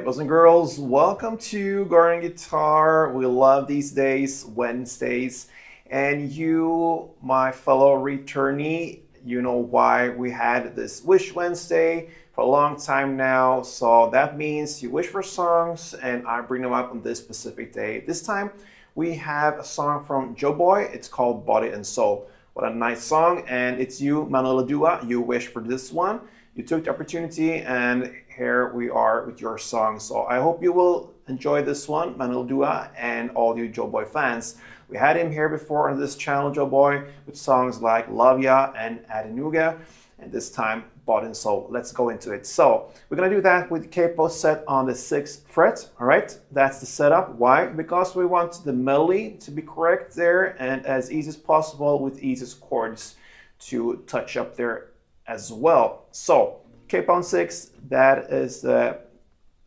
boys and girls, welcome to Garden Guitar. We love these days, Wednesdays. And you, my fellow returnee, you know why we had this Wish Wednesday for a long time now. So that means you wish for songs and I bring them up on this specific day. This time we have a song from Joeboy. It's called Body and Soul. What a nice song. And it's you, Manuela Dua. You wish for this one. You took the opportunity and here we are with your song. So I hope you will enjoy this one, Manuel Dua, and all you Joeboy fans. We had him here before on this channel, Joeboy, with songs like Love Ya and Adinuga, and this time Body and Soul. Let's go into it. So we're gonna do that with capo set on the 6th fret. All right, that's the setup. Why? Because we want the melody to be correct there and as easy as possible with easiest chords to touch up there as well. So capo on 6, that is the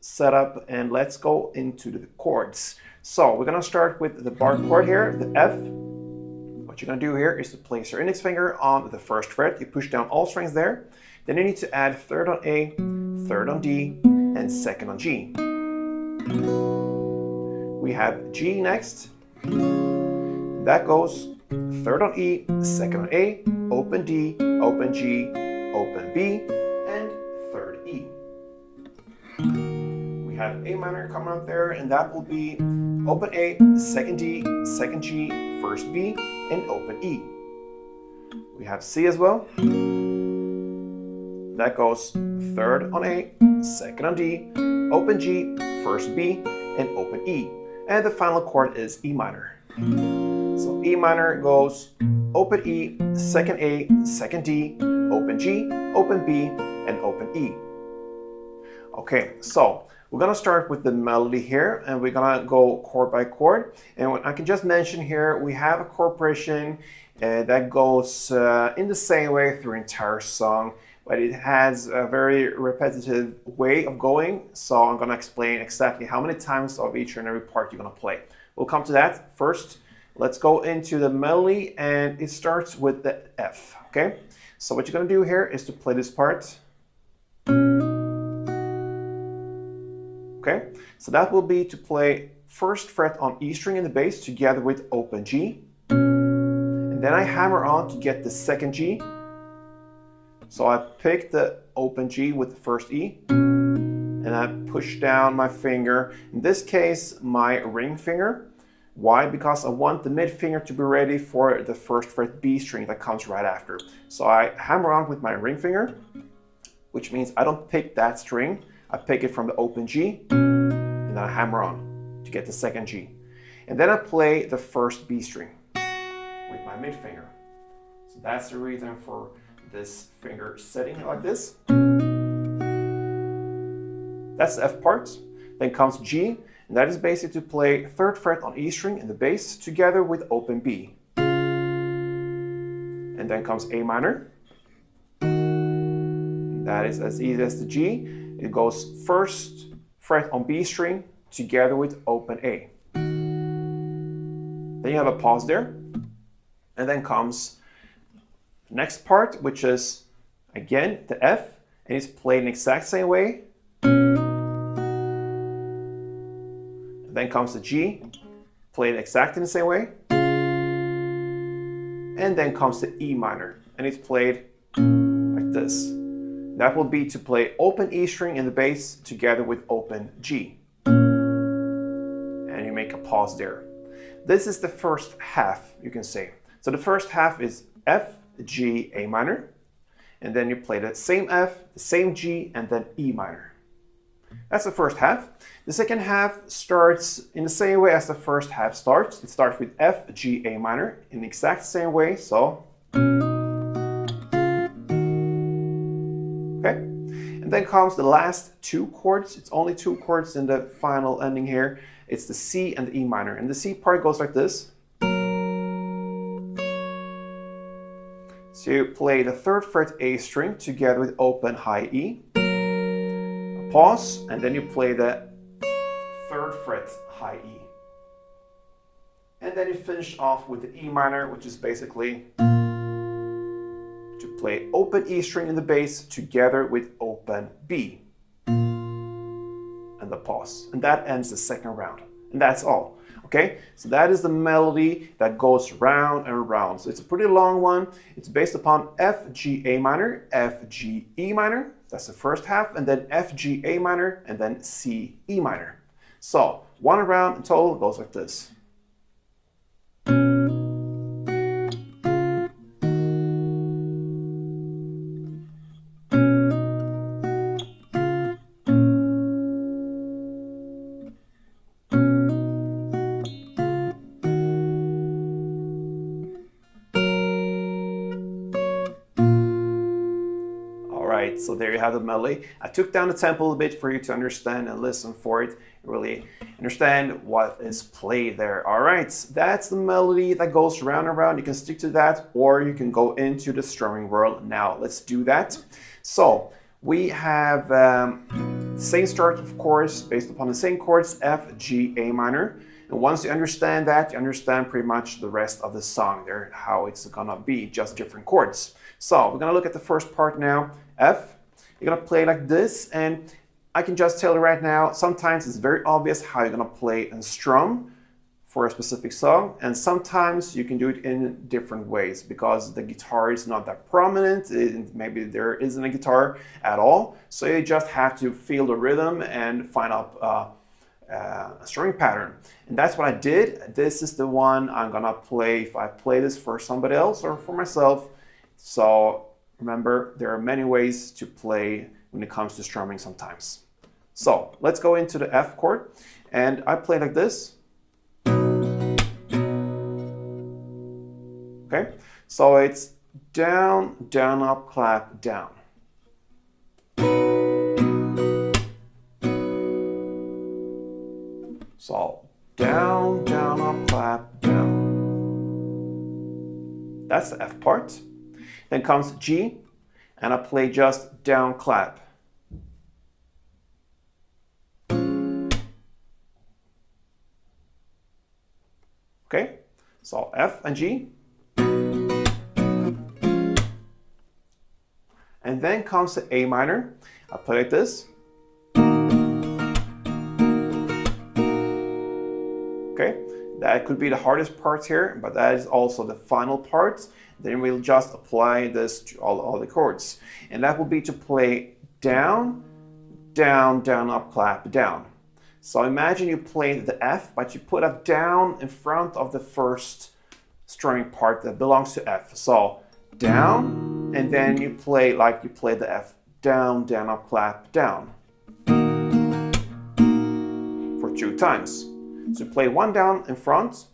setup, and let's go into the chords. So we're gonna start with the bar chord here, the F. What you're gonna do here is to place your index finger on the 1st fret. You push down all strings there. Then you need to add 3rd on A, 3rd on D, and 2nd on G. We have G next. That goes 3rd on E, 2nd on A, open D, open G, open B, and 3rd E. We have A minor coming up there, and that will be open A, 2nd D, 2nd G, 1st B, and open E. We have C as well. That goes 3rd on A, 2nd on D, open G, 1st B, and open E. And the final chord is E minor. So E minor goes open E, 2nd A, 2nd D, open G, open B, and open E. Okay, so we're gonna start with the melody here, and we're gonna go chord by chord. And I can just mention here, we have a chord progression that goes in the same way through the entire song, but it has a very repetitive way of going. So I'm gonna explain exactly how many times of each and every part you're gonna play. We'll come to that first. Let's go into the melody, and it starts with the F, okay? So what you're gonna do here is to play this part. Okay, so that will be to play 1st fret on E string in the bass together with open G. And then I hammer on to get the 2nd G. So I pick the open G with the 1st E, and I push down my finger, in this case my ring finger. Why? Because I want the mid finger to be ready for the 1st fret B string that comes right after. So I hammer on with my ring finger, which means I don't pick that string. I pick it from the open G, and then I hammer on to get the 2nd G. And then I play the 1st B string with my mid finger. So that's the reason for this finger setting like this. That's the F part. Then comes G, and that is basically to play 3rd fret on E string in the bass together with open B. And then comes A minor. That is as easy as the G. It goes 1st fret on B string together with open A. Then you have a pause there. And then comes the next part, which is again the F, and it's played in the exact same way. And then comes the G, played exactly in the same way. And then comes the E minor, and it's played like this. That will be to play open E string in the bass together with open G. And you make a pause there. This is the first half, you can say. So the first half is F, G, A minor. And then you play the same F, the same G, and then E minor. That's the first half. The second half starts in the same way as the first half starts. It starts with F, G, A minor in the exact same way. So, okay. And then comes the last 2 chords. It's only 2 chords in the final ending here. It's the C and the E minor. And the C part goes like this. So you play the 3rd fret A string together with open high E. A pause, and then you play the 3rd fret high E. And then you finish off with the E minor, which is basically to play open E string in the bass together with open B. And then the pause. And that ends the second round. And that's all. Okay, so that is the melody that goes round and round. So it's a pretty long one. It's based upon F, G, A minor, F, G, E minor. That's the first half. And then F, G, A minor, and then C, E minor. So one round in total goes like this. So there you have the melody. I took down the tempo a little bit for you to understand and listen for it, really understand what is played there. All right, that's the melody that goes round and round. You can stick to that, or you can go into the strumming world. Now let's do that. So we have the same start, of course, based upon the same chords, F, G, A minor. And once you understand that, you understand pretty much the rest of the song there, how it's gonna be, just different chords. So we're gonna look at the first part now. F, you're gonna play like this, and I can just tell you right now, sometimes it's very obvious how you're gonna play and strum for a specific song, and sometimes you can do it in different ways because the guitar is not that prominent, maybe there isn't a guitar at all, so you just have to feel the rhythm and find out a strumming pattern. And that's what I did. This is the one I'm gonna play if I play this for somebody else or for myself. So remember, there are many ways to play when it comes to strumming sometimes. So let's go into the F chord, and I play like this. Okay, so it's down, down, up, clap, down. So down, down, up, clap, down. That's the F part. Then comes G, and I play just down, clap. Okay, so F and G. And then comes the A minor. I play like this. Okay, that could be the hardest part here, but that is also the final part. Then we'll just apply this to all the chords. And that will be to play down, down, down, up, clap, down. So imagine you play the F, but you put a down in front of the first strumming part that belongs to F. So down, and then you play like you play the F. Down, down, up, clap, down. For 2 times. So you play 1 down in front,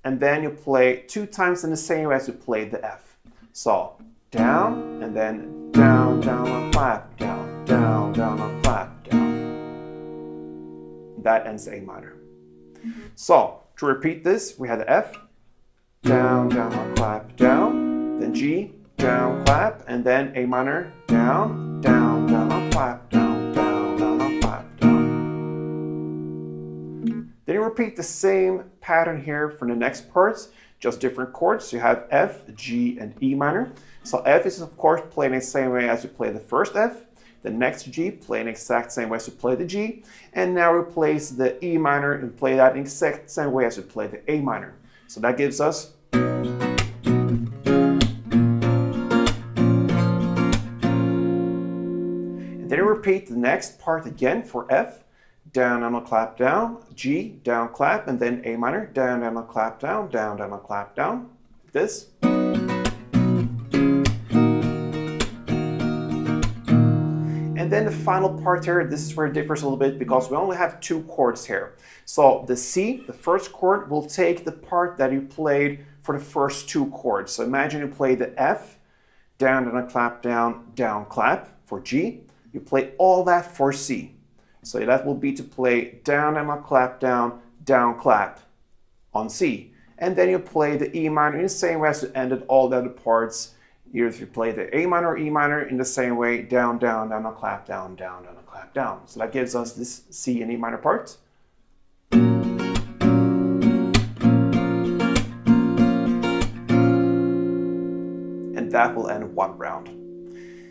and then you play 2 times in the same way as you played the F. So down, and then down, down, up, clap, down, down, down, up, clap, down. That ends A minor. So to repeat this, we had the F, down, down, up, clap, down, then G, down, clap, and then A minor, down, down, down, up, clap, down, down, down, up, clap, down. Then you repeat the same pattern here for the next parts, just different chords. So you have F, G, and E minor. So F is of course playing the same way as you play the first F. The next G, playing the exact same way as you play the G. And now replace the E minor and play that in the exact same way as you play the A minor. So that gives us and then you repeat the next part again for F. Down, down, clap, down, G, down, clap, and then A minor, down, down, clap, down, down, down, clap, down, like this. And then the final part here, this is where it differs a little bit because we only have 2 chords here. So the C, the first chord, will take the part that you played for the first 2 chords. So imagine you play the F, down, down, clap, down, down, clap for G. You play all that for C. So that will be to play down, down, clap, down, clap on C. And then you play the E minor in the same way as you ended all the other parts. Either if you play the A minor or E minor in the same way, down, down, down, clap, down, down, down, clap, down. So that gives us this C and E minor part. And that will end 1 round.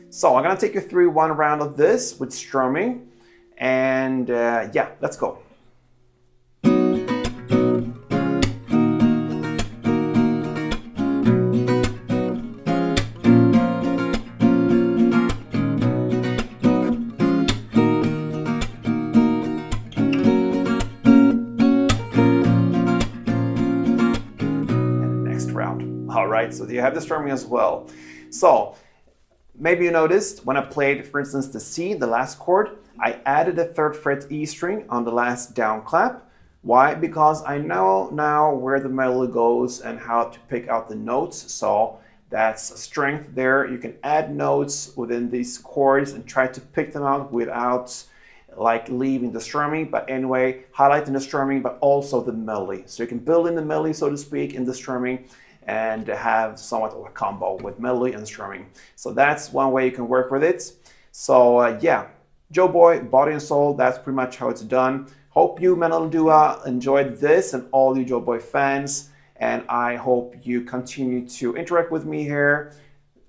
So I'm gonna take you through 1 round of this with strumming. And yeah, let's go. All right, so you have the strumming as well. So maybe you noticed when I played, for instance, the C, the last chord, I added a 3rd fret E string on the last down clap. Why? Because I know now where the melody goes and how to pick out the notes. So that's a strength there. You can add notes within these chords and try to pick them out without like leaving the strumming, but anyway, highlighting the strumming, but also the melody. So you can build in the melody, so to speak, in the strumming and have somewhat of a combo with melody and strumming. So that's one way you can work with it. So yeah, Joeboy, Body and Soul, that's pretty much how it's done. Hope you, Mental Dua, enjoyed this and all you Joeboy fans. And I hope you continue to interact with me here.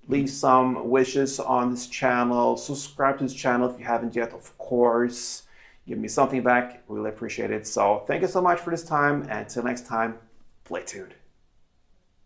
Leave some wishes on this channel. Subscribe to this channel if you haven't yet, of course. Give me something back. Really appreciate it. So thank you so much for this time. And until next time, play tuned.